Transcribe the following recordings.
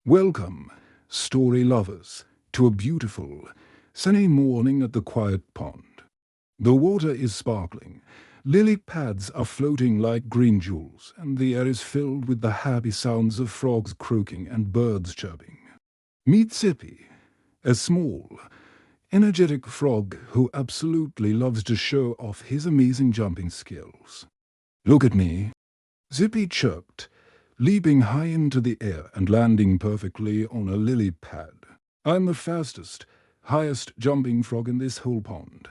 Welcome, story lovers, to a beautiful, sunny morning at the quiet pond. The water is sparkling, lily pads are floating like green jewels, and the air is filled with the happy sounds of frogs croaking and birds chirping. Meet Zippy, a small, energetic frog who absolutely loves to show off his amazing jumping skills. "Look at me," Zippy chirped, leaping high into the air and landing perfectly on a lily pad. "I'm the fastest, highest jumping frog in this whole pond."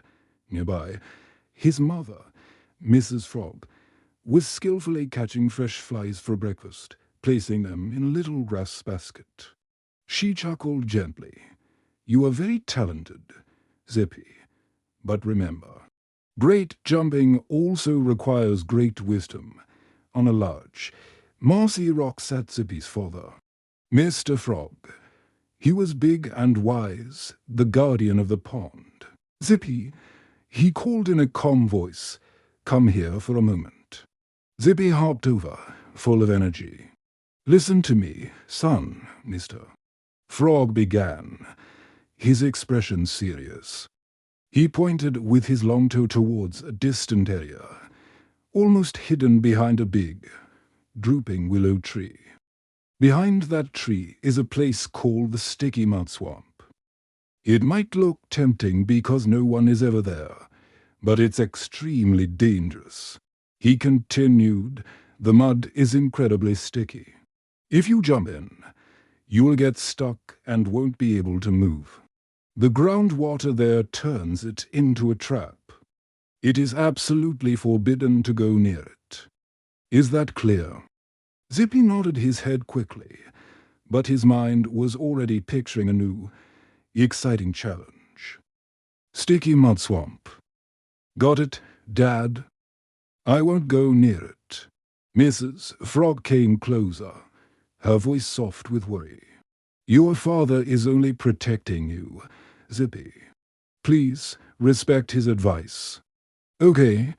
Nearby, his mother, Mrs. Frog, was skillfully catching fresh flies for breakfast, placing them in a little grass basket. She chuckled gently. "You are very talented, Zippy, but remember, great jumping also requires great wisdom." On a large, mossy rock sat Zippy's father, Mr. Frog. He was big and wise, the guardian of the pond. "Zippy," he called in a calm voice, "come here for a moment." Zippy hopped over, full of energy. "Listen to me, son, Mr. Frog began, his expression serious. He pointed with his long toe towards a distant area, almost hidden behind a big, drooping willow tree. Behind that tree is a place called the Sticky Mud Swamp. It might look tempting because no one is ever there, but it's extremely dangerous. He continued, "The mud is incredibly sticky. If you jump in, you will get stuck and won't be able to move. The groundwater there turns it into a trap. It is absolutely forbidden to go near it. Is that clear?" Zippy nodded his head quickly, but his mind was already picturing a new, exciting challenge. "Sticky Mud Swamp. Got it, Dad? I won't go near it." Mrs. Frog came closer, her voice soft with worry. "Your father is only protecting you, Zippy. Please respect his advice." Okay,"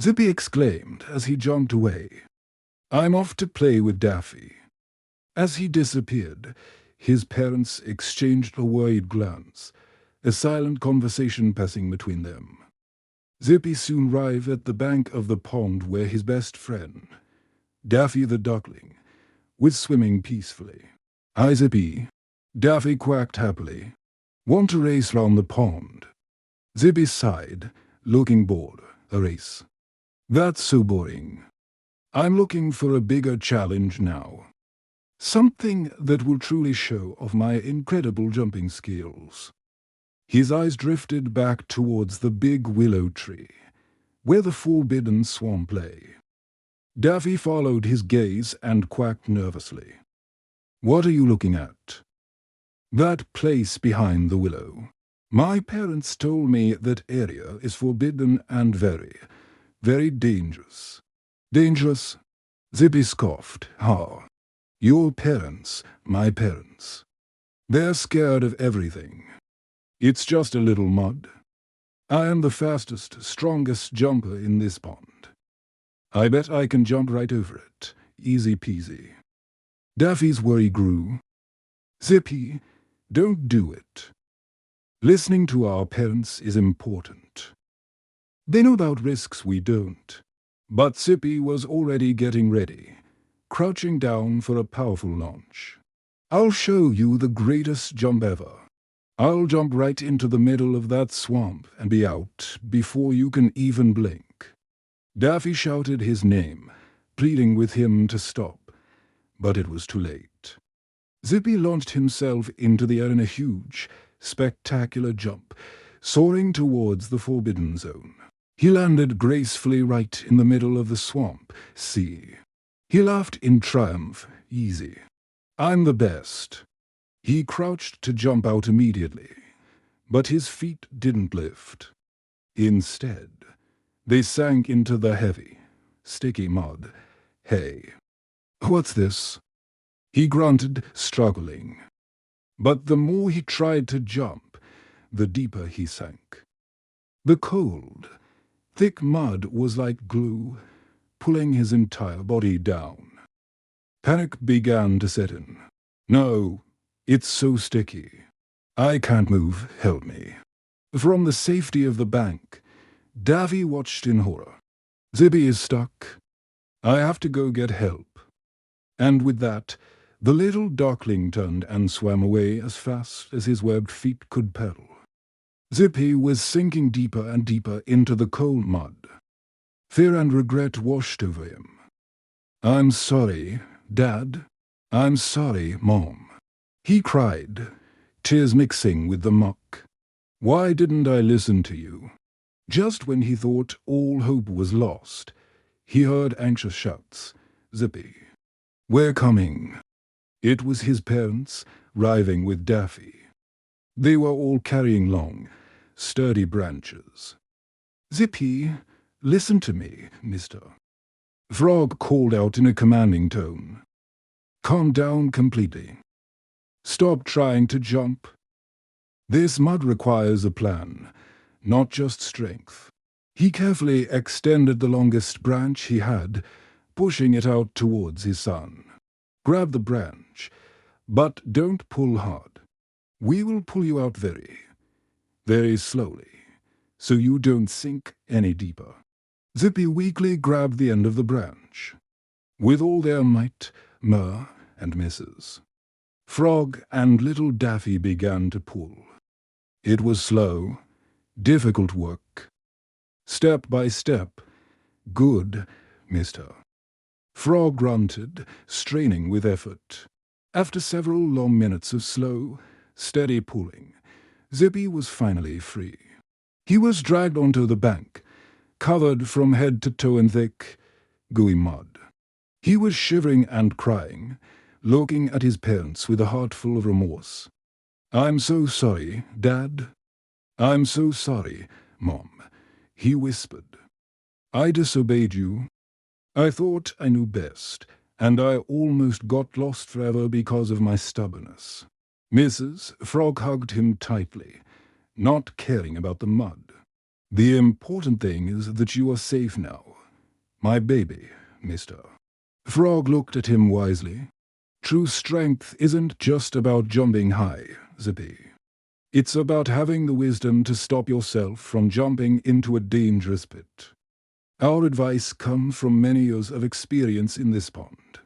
Zippy exclaimed as he jumped away. "I'm off to play with Daffy." As he disappeared, his parents exchanged a worried glance, a silent conversation passing between them. Zippy soon arrived at the bank of the pond where his best friend, Daffy the duckling, was swimming peacefully. "Hi, Zippy," Daffy quacked happily. "Want to race round the pond?" Zippy sighed, looking bored. "A race? That's so boring. I'm looking for a bigger challenge now. Something that will truly show off my incredible jumping skills." His eyes drifted back towards the big willow tree, where the forbidden swamp lay. Daffy followed his gaze and quacked nervously. "What are you looking at?" "That place behind the willow. My parents told me that area is forbidden and very, very dangerous." "Dangerous?" Zippy scoffed. "Ha! Your parents, my parents. They're scared of everything. It's just a little mud. I am the fastest, strongest jumper in this pond. I bet I can jump right over it. Easy peasy." Daffy's worry grew. "Zippy, don't do it. Listening to our parents is important. They know about risks we don't." But Zippy was already getting ready, crouching down for a powerful launch. "I'll show you the greatest jump ever. I'll jump right into the middle of that swamp and be out before you can even blink." Daffy shouted his name, pleading with him to stop, but it was too late. Zippy launched himself into the air in a huge, spectacular jump, soaring towards the forbidden zone. He landed gracefully right in the middle of the swamp. "See?" He laughed in triumph. "Easy. I'm the best." He crouched to jump out immediately, but his feet didn't lift. Instead, they sank into the heavy, sticky mud. "Hey, what's this?" he grunted, struggling. But the more he tried to jump, the deeper he sank. The cold, thick mud was like glue, pulling his entire body down. Panic began to set in. No, it's so sticky. I can't move, help me. From the safety of the bank, Davy watched in horror. Zippy is stuck. I have to go get help. And with that, the little darkling turned and swam away as fast as his webbed feet could paddle. Zippy was sinking deeper and deeper into the cold mud. Fear and regret washed over him. I'm sorry, Dad. I'm sorry, Mom. He cried, tears mixing with the muck. Why didn't I listen to you? Just when he thought all hope was lost, he heard anxious shouts. Zippy. We're coming. It was his parents, arriving with Daffy. They were all carrying long, sturdy branches. Zippy, listen to me, mister. Frog called out in a commanding tone. Calm down completely. Stop trying to jump. This mud requires a plan, not just strength. He carefully extended the longest branch he had, pushing it out towards his son. Grab the branch, but don't pull hard. We will pull you out very slowly, so you don't sink any deeper. Zippy weakly grabbed the end of the branch. With all their might, and Mrs. Frog and little Daffy began to pull. It was slow, difficult work. Step by step. Good, mister. Frog grunted, straining with effort. After several long minutes of slow, steady pulling, Zippy was finally free. He was dragged onto the bank, covered from head to toe in thick, gooey mud. He was shivering and crying, looking at his parents with a heart full of remorse. I'm so sorry, Dad. I'm so sorry, Mom, he whispered. I disobeyed you. I thought I knew best, and I almost got lost forever because of my stubbornness. Mrs. Frog hugged him tightly, not caring about the mud. The important thing is that you are safe now. My baby, mister. Frog looked at him wisely. True strength isn't just about jumping high, Zippy. It's about having the wisdom to stop yourself from jumping into a dangerous pit. Our advice comes from many years of experience in this pond.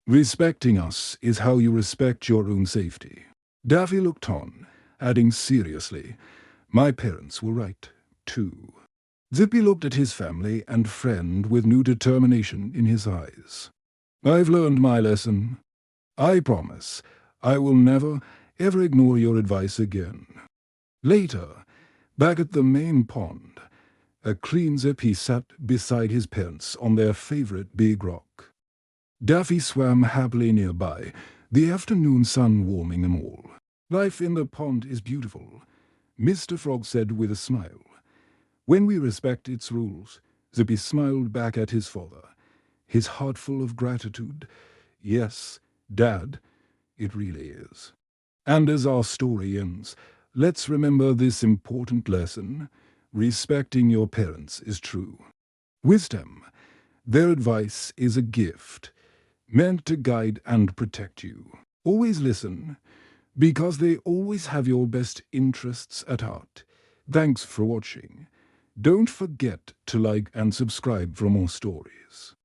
Respecting us is how you respect your own safety. Daffy looked on, adding seriously, my parents were right, too. Zippy looked at his family and friend with new determination in his eyes. I've learned my lesson. I promise I will never, ever ignore your advice again. Later, back at the main pond, a clean Zippy sat beside his parents on their favorite big rock. Daffy swam happily nearby, the afternoon sun warming them all. Life in the pond is beautiful, Mr. Frog said with a smile. When we respect its rules, Zippy smiled back at his father, his heart full of gratitude. Yes, Dad, it really is. And as our story ends, let's remember this important lesson. Respecting your parents is true wisdom. Their advice is a gift, meant to guide and protect you. Always listen, because they always have your best interests at heart. Thanks for watching. Don't forget to like and subscribe for more stories.